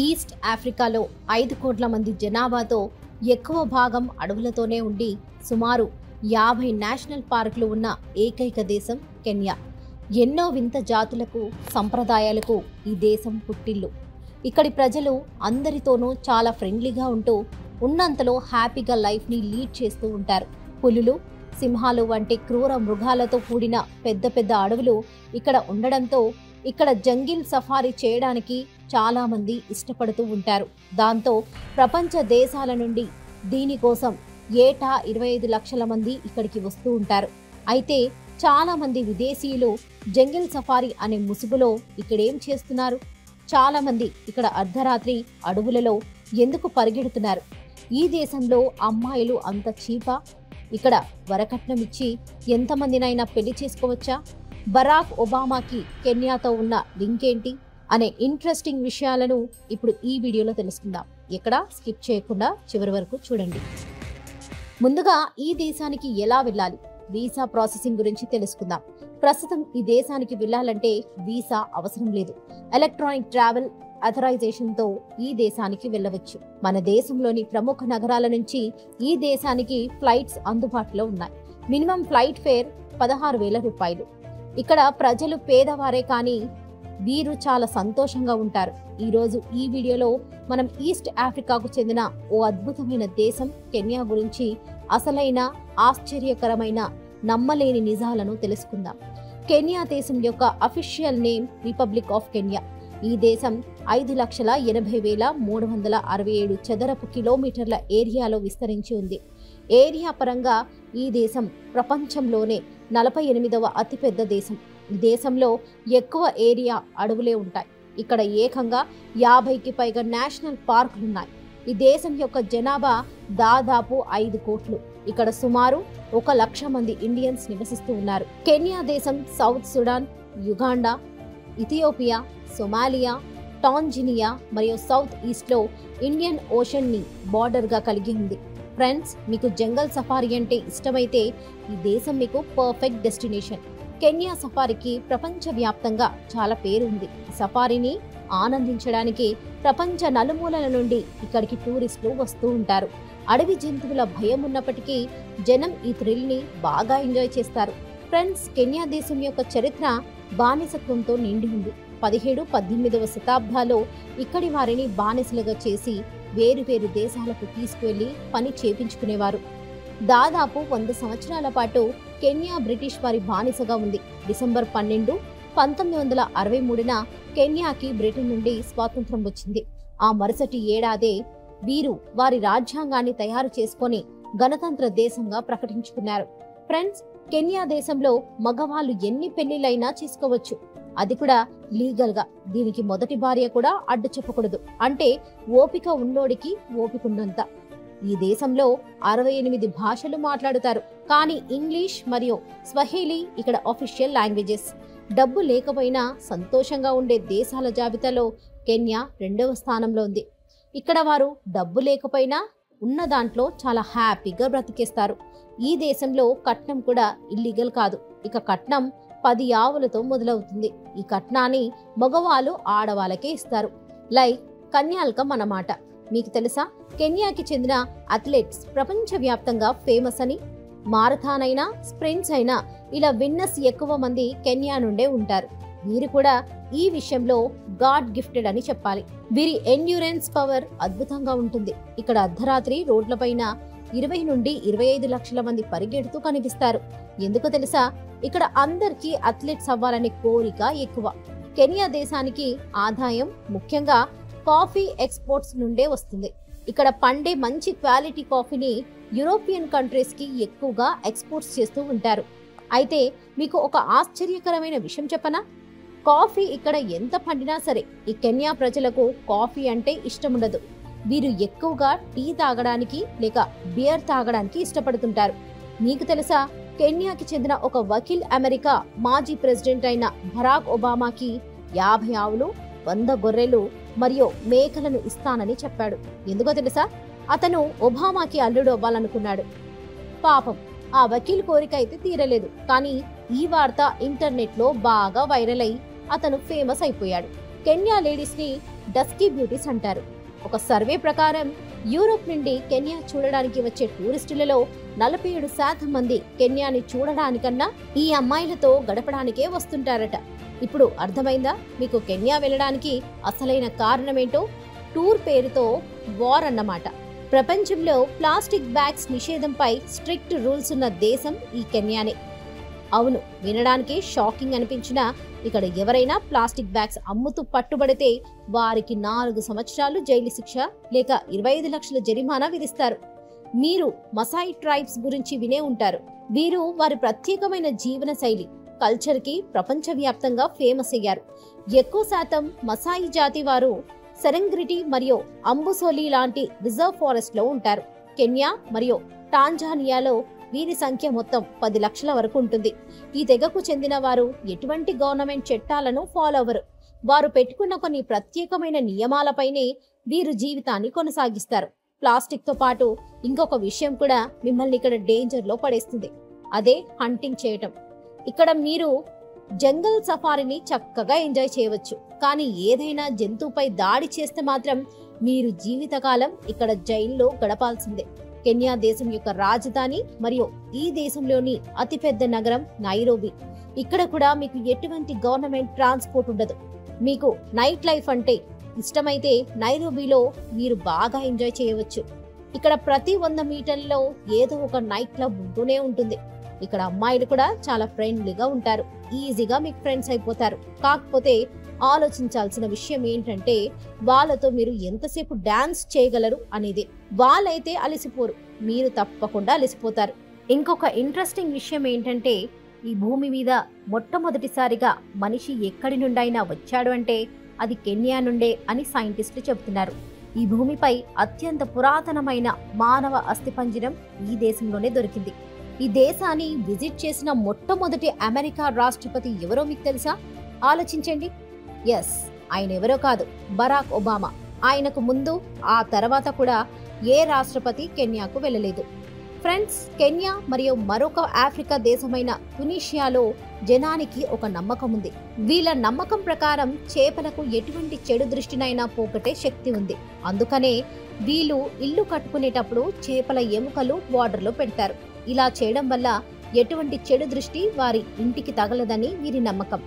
East ఆఫ్రికాలో 5 కోట్ల మంది జనాభాతో ఎక్కువ భాగం అడవులతోనే ఉండి సుమారు 50 నేషనల్ పార్కులు ఉన్న ఏకైక దేశం కెన్యా. ఎన్నో వింత జాతులకు, సంప్రదాయాలకు ఈ దేశం పుట్టిల్లు. ఇక్కడి ప్రజలు అందరితోనూ చాలా ఫ్రెండ్లీగా ఉంటూ ఉన్నంతలో హ్యాపీగా లైఫ్ని లీడ్ చేస్తూ ఉంటారు. పులులు, సింహాలు వంటి క్రూర మృగాలతో కూడిన పెద్ద పెద్ద అడవులు ఇక్కడ ఉండడంతో ఇక్కడ జంగిల్ సఫారీ చేయడానికి చాలా మంది ఇష్టపడుతూ ఉంటారు. దాంతో ప్రపంచ దేశాల నుండి దీనికోసం ఏటా 25 లక్షల మంది ఇక్కడికి వస్తూ ఉంటారు. అయితే చాలా మంది విదేశీయులు జంగిల్ సఫారీ అనే ముసుగులో ఇక్కడేం చేస్తున్నారు? చాలా మంది ఇక్కడ అర్ధరాత్రి అడవులలో ఎందుకు పరిగెడుతున్నారు? ఈ దేశంలో అమ్మాయిలు అంత చీపా? ఇక్కడ వరకట్నం ఇచ్చి ఎంతమందినైనా పెళ్లి చేసుకోవచ్చా? బరాక్ ఒబామాకి కెన్యాతో ఉన్న లింక్ ఏంటి అనే ఇంట్రెస్టింగ్ విషయాలను ఇప్పుడు ఈ వీడియోలో తెలుసుకుందాం. ఎక్కడ స్కిప్ చేయకుండా చివరి వరకు చూడండి. ముందుగా ఈ దేశానికి ఎలా వెళ్ళాలి, వీసా ప్రాసెసింగ్ గురించి తెలుసుకుందాం. ప్రస్తుతం ఈ దేశానికి వెళ్ళాలంటే వీసా అవసరం లేదు. ఎలక్ట్రానిక్ ట్రావెల్ అథరైజేషన్తో ఈ దేశానికి వెళ్ళవచ్చు. మన దేశంలోని ప్రముఖ నగరాల నుంచి ఈ దేశానికి ఫ్లైట్స్ అందుబాటులో ఉన్నాయి. మినిమం ఫ్లైట్ ఫేర్ 16,000 రూపాయలు. ఇక్కడ ప్రజలు పేదవారే కానీ వీరు చాలా సంతోషంగా ఉంటారు. ఈరోజు ఈ వీడియోలో మనం ఈస్ట్ ఆఫ్రికాకు చెందిన ఓ అద్భుతమైన దేశం కెన్యా గురించి అసలైన ఆశ్చర్యకరమైన నమ్మలేని నిజాలను తెలుసుకుందాం. కెన్యా దేశం యొక్క official name republic of Kenya. ఈ దేశం 5,80,367 చదరపు కిలోమీటర్ల ఏరియాలో విస్తరించి ఉంది. ఏరియా పరంగా ఈ దేశం ప్రపంచంలోనే 48వ అతిపెద్ద దేశం. ఈ దేశంలో ఎక్కువ ఏరియా అడవులే ఉంటాయి. ఇక్కడ ఏకంగా 50కి పైగా నేషనల్ పార్కులున్నాయి. ఈ దేశం యొక్క జనాభా దాదాపు 5 కోట్లు. ఇక్కడ సుమారు 1 లక్ష మంది ఇండియన్స్ నివసిస్తూ ఉన్నారు. కెన్యా దేశం south Sudan, Uganda, Ethiopia, Somalia, Tanzania మరియు సౌత్ ఈస్ట్లో ఇండియన్ ఓషన్ ని బార్డర్ గా కలిగి ఉంది. ఫ్రెండ్స్, మీకు జంగల్ సఫారీ అంటే ఇష్టమైతే ఈ దేశం మీకు పర్ఫెక్ట్ డెస్టినేషన్. కెన్యా సఫారీకి ప్రపంచవ్యాప్తంగా చాలా పేరు ఉంది. ఈ సఫారీని ఆనందించడానికి ప్రపంచ నలుమూలల నుండి ఇక్కడికి టూరిస్టులు వస్తూ ఉంటారు. అడవి జంతువుల భయం ఉన్నప్పటికీ జనం ఈ థ్రిల్ని బాగా ఎంజాయ్ చేస్తారు. ఫ్రెండ్స్, కెన్యా దేశం యొక్క చరిత్ర బానిసత్వంతో నిండి ఉంది. 17-18వ శతాబ్దాల్లో ఇక్కడి వారిని బానిసలుగా చేసి వేరు వేరు దేశాలకు తీసుకువెళ్లి పని చేపించుకునేవారు. దాదాపు 100 సంవత్సరాల పాటు కెన్యా బ్రిటిష్ వారి బానిసగా ఉంది. డిసెంబర్ 12, 1963న కెన్యాకి బ్రిటన్ నుండి స్వాతంత్రం వచ్చింది. ఆ మరుసటి ఏడాదే వీరు వారి రాజ్యాంగాన్ని తయారు చేసుకొని గణతంత్ర దేశంగా ప్రకటించుకున్నారు. ఫ్రెండ్స్, కెన్యా దేశంలో మగవాళ్ళు ఎన్ని పెళ్లిళ్ళైనా చేసుకోవచ్చు. అది కూడా లీగల్ గా. దీనికి మొదటి భార్య కూడా అడ్డు చెప్పకూడదు. అంటే ఓపిక ఉన్నోడికి ఓపికన్నంత. ఈ దేశంలో 68 భాషలు మాట్లాడుతారు. కానీ ఇంగ్లీష్ మరియు స్వహీలీ ఇక్కడ అఫీషియల్ లాంగ్వేజెస్. డబ్బు లేకపోయినా సంతోషంగా ఉండే దేశాల జాబితాలో కెన్యా 2వ స్థానంలో ఉంది. ఇక్కడ వారు డబ్బు లేకపోయినా ఉన్న దాంట్లో చాలా హ్యాపీగా బ్రతికేస్తారు. ఈ దేశంలో కట్నం కూడా ఇల్లీగల్ కాదు. ఇక కట్నం 10 ఆవులతో మొదలవుతుంది. ఈ కట్నాన్ని మగవాళ్ళు ఆడవాళ్ళకే ఇస్తారు. లైక్ కన్యాల్కం అన్నమాట. మీకు తెలుసా, కెన్యాకి చెందిన అథ్లెట్స్ ప్రపంచవ్యాప్తంగా ఫేమస్ అని. మారథాన్ అయినా స్ప్రింట్స్ అయినా ఇలా విన్నర్స్ ఎక్కువ మంది కెన్యా నుండే ఉంటారు. వీరు కూడా ఈ విషయంలో గాడ్ గిఫ్టెడ్ అని చెప్పాలి. వీరి ఎండ్యూరెన్స్ పవర్ అద్భుతంగా ఉంటుంది. ఇక్కడ అర్ధరాత్రి రోడ్లపైన 20 నుండి 25 లక్షల మంది పరిగెడుతూ కనిపిస్తారు. ఎందుకో తెలుసా, ఇక్కడ అందరికీ అథ్లెట్స్ అవ్వాలనే కోరిక ఎక్కువ. కెన్యా దేశానికి ఆదాయం ముఖ్యంగా కాఫీ ఎక్స్పోర్ట్స్ నుండే వస్తుంది. ఇక్కడ పండే మంచి క్వాలిటీ కాఫీని యూరోపియన్ కంట్రీస్ కి ఎక్కువగా ఎక్స్పోర్ట్స్ చేస్తూ ఉంటారు. అయితే మీకు ఒక ఆశ్చర్యకరమైన విషయం చెప్పనా? కాఫీ ఇక్కడ ఎంత పండినా సరే ఈ కెన్యా ప్రజలకు కాఫీ అంటే ఇష్టం ఉండదు. వీరు ఎక్కువగా టీ తాగడానికి లేక బియర్ తాగడానికి ఇష్టపడుతుంటారు. మీకు తెలుసా, కెన్యాకి చెందిన ఒక వకీల్ అమెరికా మాజీ ప్రెసిడెంట్ అయిన బరాక్ ఒబామాకి 50 ఆవులు, 100 గొర్రెలు మరియు మేకలను ఇస్తానని చెప్పాడు. ఎందుకో తెలుసా, అతను ఒబామాకి అల్లుడు అవ్వాలనుకున్నాడు. పాపం, ఆ వకీల్ కోరిక అయితే తీరలేదు. కానీ ఈ వార్త ఇంటర్నెట్ లో బాగా వైరల్ అయి అతను ఫేమస్ అయిపోయాడు. కెన్యా లేడీస్ని డస్కీ బ్యూటీస్ అంటారు. ఒక సర్వే ప్రకారం యూరోప్ నుండి కెన్యా చూడడానికి వచ్చే టూరిస్టులలో 47% మంది కెన్యాని చూడడానికన్నా ఈ అమ్మాయిలతో గడపడానికే వస్తుంటారట. ఇప్పుడు అర్థమైందా మీకు కెన్యా వెళ్ళడానికి అసలైన కారణమేంటో? టూర్ పేరుతో వార్ అన్నమాట. ప్రపంచంలో ప్లాస్టిక్ బ్యాగ్స్ నిషేధంపై స్ట్రిక్ట్ రూల్స్ ఉన్న దేశం ఈ కెన్యానే. అవును, వినడానికి షాకింగ్ అనిపించినా ఇక్కడ ఎవరైనా ప్లాస్టిక్ బ్యాగ్స్ అమ్ముతూ పట్టుబడితే వారికి 4 సంవత్సరాలు జైలు శిక్ష లేక 25 లక్షల జరిమానా విధిస్తారు. మీరు మసాయి ట్రైబ్స్ గురించి వినే ఉంటారు. వీరు వారి ప్రత్యేకమైన జీవన శైలి, కల్చర్కి ప్రపంచవ్యాప్తంగా ఫేమస్ అయ్యారు. ఎక్కువ శాతం మసాయి జాతి వారు సెరెంగెటిటీ మరియు అంబుసోలి లాంటి రిజర్వ్ ఫారెస్ట్ లో ఉంటారు. కెన్యా మరియు టాంజానియాలో వీరి సంఖ్య మొత్తం 10 లక్షల వరకు ఉంటుంది. ఈ తెగకు చెందిన వారు ఎటువంటి గవర్నమెంట్ చట్టాలను ఫాలో అవ్వరు. వారు పెట్టుకున్న కొన్ని ప్రత్యేకమైన నియమాలపైనే వీరు జీవితాన్ని కొనసాగిస్తారు. ప్లాస్టిక్ తో పాటు ఇంకొక విషయం కూడా మిమ్మల్ని ఇక్కడ డేంజర్ లో పడేస్తుంది. అదే హంటింగ్ చేయటం. ఇక్కడ మీరు జంగల్ సఫారీని చక్కగా ఎంజాయ్ చేయవచ్చు, కానీ ఏదైనా జంతువుపై దాడి చేస్తే మాత్రం మీరు జీవితకాలం ఇక్కడ జైల్లో గడపాల్సిందే. కెన్యా దేశం యొక్క రాజధాని మరియు ఈ దేశంలోని అతిపెద్ద నగరం నైరోబి. ఇక్కడ కూడా మీకు ఎటువంటి గవర్నమెంట్ ట్రాన్స్పోర్ట్ ఉండదు. మీకు నైట్ లైఫ్ అంటే ఇష్టమైతే నైరోబిలో మీరు బాగా ఎంజాయ్ చేయవచ్చు. ఇక్కడ ప్రతి 100 మీటర్లలో ఏదో ఒక నైట్ క్లబ్ ఉంటూనే ఉంటుంది. ఇక్కడ అమ్మాయిలు కూడా చాలా ఫ్రెండ్లీగా ఉంటారు. ఈజీగా మీకు ఫ్రెండ్స్ అయిపోతారు. కాకపోతే ఆలోచించాల్సిన విషయం ఏంటంటే వాళ్ళతో మీరు ఎంతసేపు డాన్స్ చేయగలరు అనేది. వాళ్ళైతే అలసిపోరు, మీరు తప్పకుండా అలసిపోతారు. ఇంకొక ఇంట్రెస్టింగ్ విషయం ఏంటంటే ఈ భూమి మీద మొట్టమొదటిసారిగా మనిషి ఎక్కడి నుండైనా వచ్చాడు అంటే అది కెన్యా నుండే అని సైంటిస్టులు చెబుతున్నారు. ఈ భూమిపై అత్యంత పురాతనమైన మానవ అస్థిపంజరం ఈ దేశంలోనే దొరికింది. ఈ దేశాన్ని విజిట్ చేసిన మొట్టమొదటి అమెరికా రాష్ట్రపతి ఎవరో మీకు తెలుసా? ఆలోచించండి. ఎస్, ఆయన ఎవరో కాదు, బరాక్ ఒబామా. ఆయనకు ముందు ఆ తర్వాత కూడా ఏ రాష్ట్రపతి కెన్యాకు వెళ్ళలేదు. ఫ్రెండ్స్, కెన్యా మరియు మరొక ఆఫ్రికా దేశమైన టునీషియాలో జనానికి ఒక నమ్మకం ఉంది. వీళ్ళ నమ్మకం ప్రకారం చేపలకు ఎటువంటి చెడు దృష్టినైనా పోగొట్టే శక్తి ఉంది. అందుకనే వీళ్ళు ఇల్లు కట్టుకునేటప్పుడు చేపల ఎముకలు బార్డర్లో పెడతారు. ఇలా చేయడం వల్ల ఎటువంటి చెడు దృష్టి వారి ఇంటికి తగలదని వీరి నమ్మకం.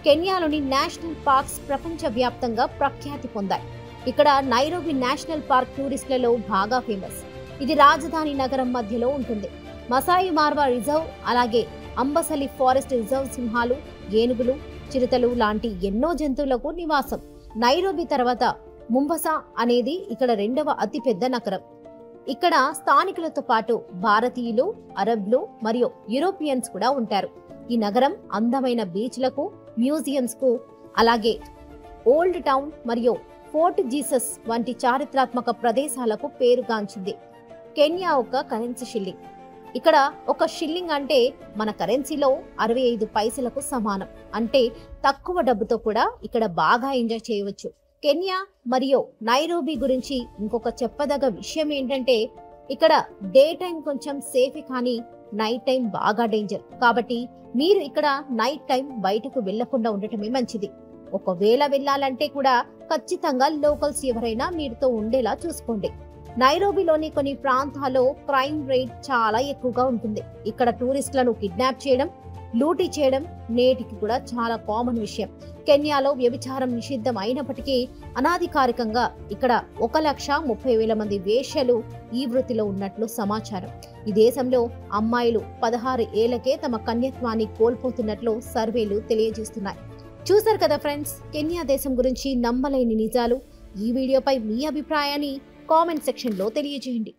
కెన్యాలోని నేషనల్ పార్క్స్ ప్రపంచవ్యాప్తంగా ప్రఖ్యాతి పొందాయి. ఇక్కడ నైరోబి నేషనల్ పార్క్ టూరిస్టులలో బాగా ఫేమస్. ఇది రాజధాని నగరం మధ్యలో ఉంటుంది. మసాయి మార్వా రిజర్వ్, అలాగే అంబసలి ఫారెస్ట్ రిజర్వ్ సింహాలు, ఏనుగులు, చిరుతలు లాంటి ఎన్నో జంతువులకు నివాసం. నైరోబి తర్వాత ముంబసా అనేది ఇక్కడ 2వ అతిపెద్ద నగరం. ఇక్కడ స్థానికులతో పాటు భారతీయులు, అరబ్లు మరియు యూరోపియన్స్ కూడా ఉంటారు. ఈ నగరం అందమైన బీచ్లకు, మ్యూజియంస్ కు, అలాగే ఓల్డ్ టౌన్ మరియు ఫోర్ట్ జీసస్ వంటి చారిత్రాత్మక ప్రదేశాలకు పేరుగాంచింది. కెన్యా ఒక కరెన్సీ షిల్లింగ్. ఇక్కడ ఒక షిల్లింగ్ అంటే మన కరెన్సీలో 65 పైసలకు సమానం. అంటే తక్కువ డబ్బుతో కూడా ఇక్కడ బాగా ఎంజాయ్ చేయవచ్చు. కెన్యా మరియు నైరోబి గురించి ఇంకొక చెప్పదగ్గ విషయం ఏంటంటే ఇక్కడ డే టైం కొంచెం సేఫే, కానీ నైట్ టైం బాగా డేంజర్. కాబట్టి మీరు ఇక్కడ నైట్ టైం బయటకు వెళ్లకుండా ఉండటమే మంచిది. ఒకవేళ వెళ్ళాలంటే కూడా ఖచ్చితంగా లోకల్స్ ఎవరైనా మీరుతో ఉండేలా చూసుకోండి. నైరోబిలోని కొన్ని ప్రాంతాల్లో క్రైమ్ రేట్ చాలా ఎక్కువగా ఉంటుంది. ఇక్కడ టూరిస్టులను కిడ్నాప్ చేయడం, లూటీ చేయడం నేటికి కూడా చాలా కామన్ విషయం. కెన్యాలో వ్యభిచారం నిషిద్ధం అయినప్పటికీ అనాధికారికంగా ఇక్కడ 1,30,000 మంది వేశ్యలు ఈ వృత్తిలో ఉన్నట్లు సమాచారం. ఈ దేశంలో అమ్మాయిలు 16 ఏళ్లకే తమ కన్యత్వాన్ని కోల్పోతున్నట్లు సర్వేలు తెలియజేస్తున్నాయి. చూశారు కదా ఫ్రెండ్స్, కెన్యా దేశం గురించి నమ్మలేని నిజాలు. ఈ వీడియోపై మీ అభిప్రాయాన్ని కామెంట్ సెక్షన్లో తెలియజేయండి.